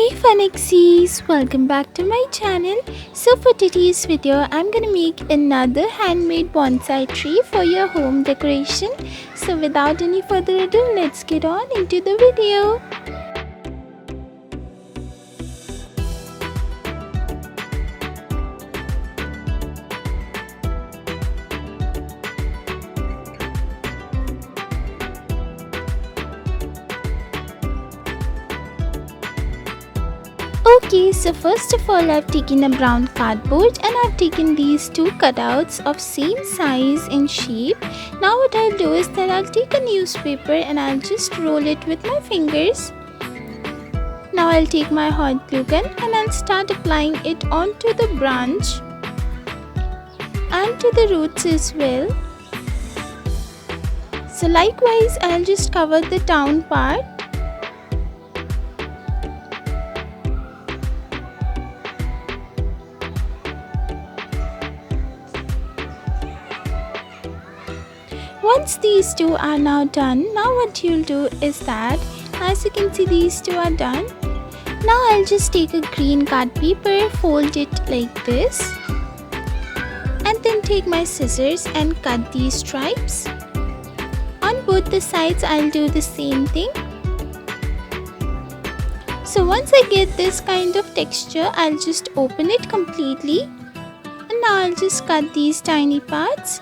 Hey Funexies, welcome back to my channel. So for today's video, I'm gonna make another handmade bonsai tree for your home decoration. So without any further ado, let's get on into the video. Okay, so first of all, I've taken a brown cardboard and I've taken these two cutouts of same size in shape. Now what I'll do is that I'll take a newspaper and I'll just roll it with my fingers. Now I'll take my hot glue gun and I'll start applying it onto the branch and to the roots as well. So likewise, I'll just cover the down part. Once these two are now done, now what you'll do is that, as you can see, these two are done. Now I'll just take a green card paper, fold it like this, and then take my scissors and cut these stripes. On both the sides, I'll do the same thing. So once I get this kind of texture, I'll just open it completely, and now I'll just cut these tiny parts.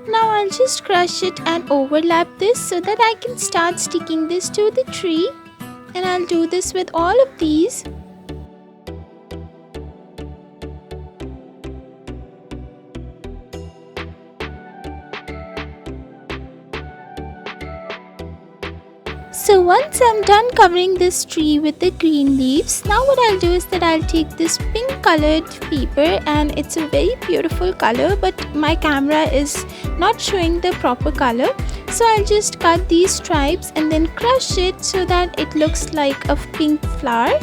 Now I'll just crush it and overlap this so that I can start sticking this to the tree, and I'll do this with all of these. So once I'm done covering this tree with the green leaves, now what I'll do is that I'll take this pink colored paper, and it's a very beautiful color, but my camera is not showing the proper color. So I'll just cut these stripes and then crush it so that it looks like a pink flower.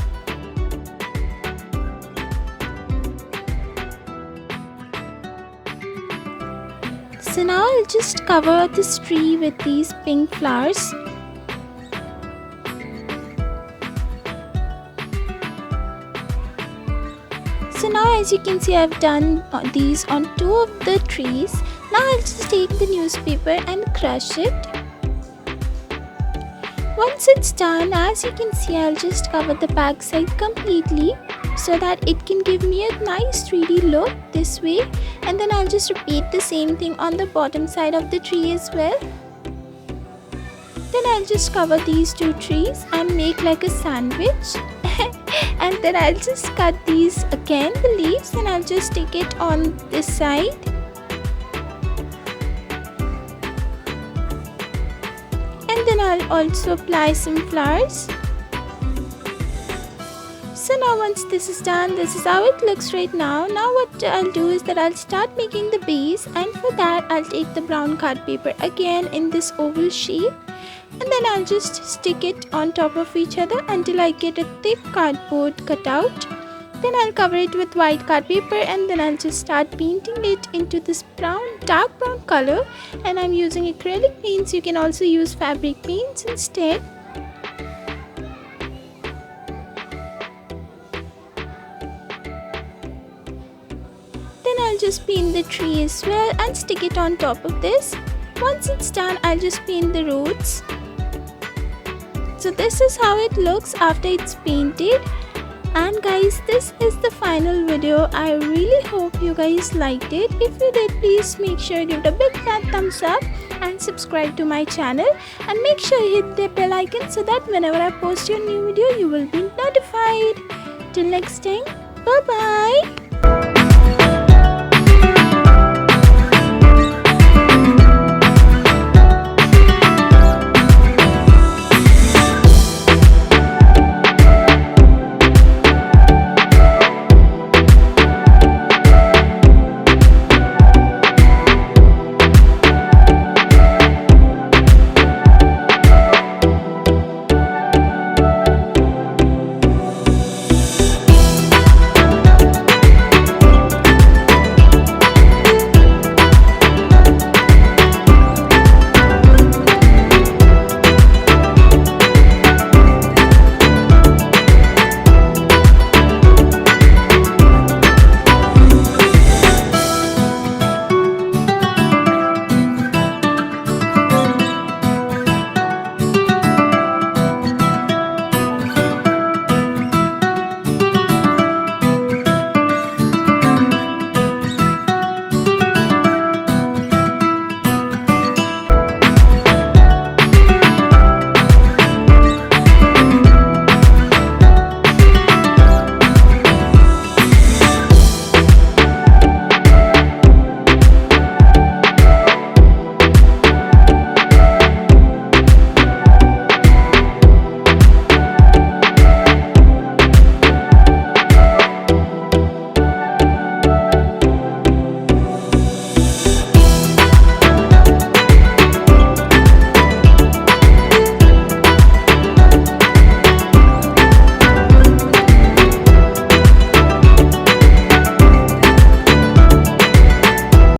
So now I'll just cover this tree with these pink flowers. So now as you can see, I've done these on two of the trees. Now I'll just take the newspaper and crush it. Once it's done, as you can see, I'll just cover the back side completely so that it can give me a nice 3D look this way. And then I'll just repeat the same thing on the bottom side of the tree as well. Then I'll just cover these two trees and make like a sandwich. And then I'll just cut these again, the leaves, and I'll just stick it on this side. And then I'll also apply some flowers. So now once this is done, this is how it looks right now. Now what I'll do is that I'll start making the base, and for that I'll take the brown card paper again in this oval shape. And then I'll just stick it on top of each other until I get a thick cardboard cutout. Then I'll cover it with white card paper, and then I'll just start painting it into this dark brown color. And I'm using acrylic paints. You can also use fabric paints instead. Then I'll just paint the tree as well and stick it on top of this. Once it's done, I'll just paint the roots. So this is how it looks after it's painted. And guys, this is the final video. I really hope you guys liked it. If you did, please make sure you give it a big fat thumbs up and subscribe to my channel, and make sure you hit the bell icon so that whenever I post your new video, you will be notified. Till next time, bye bye.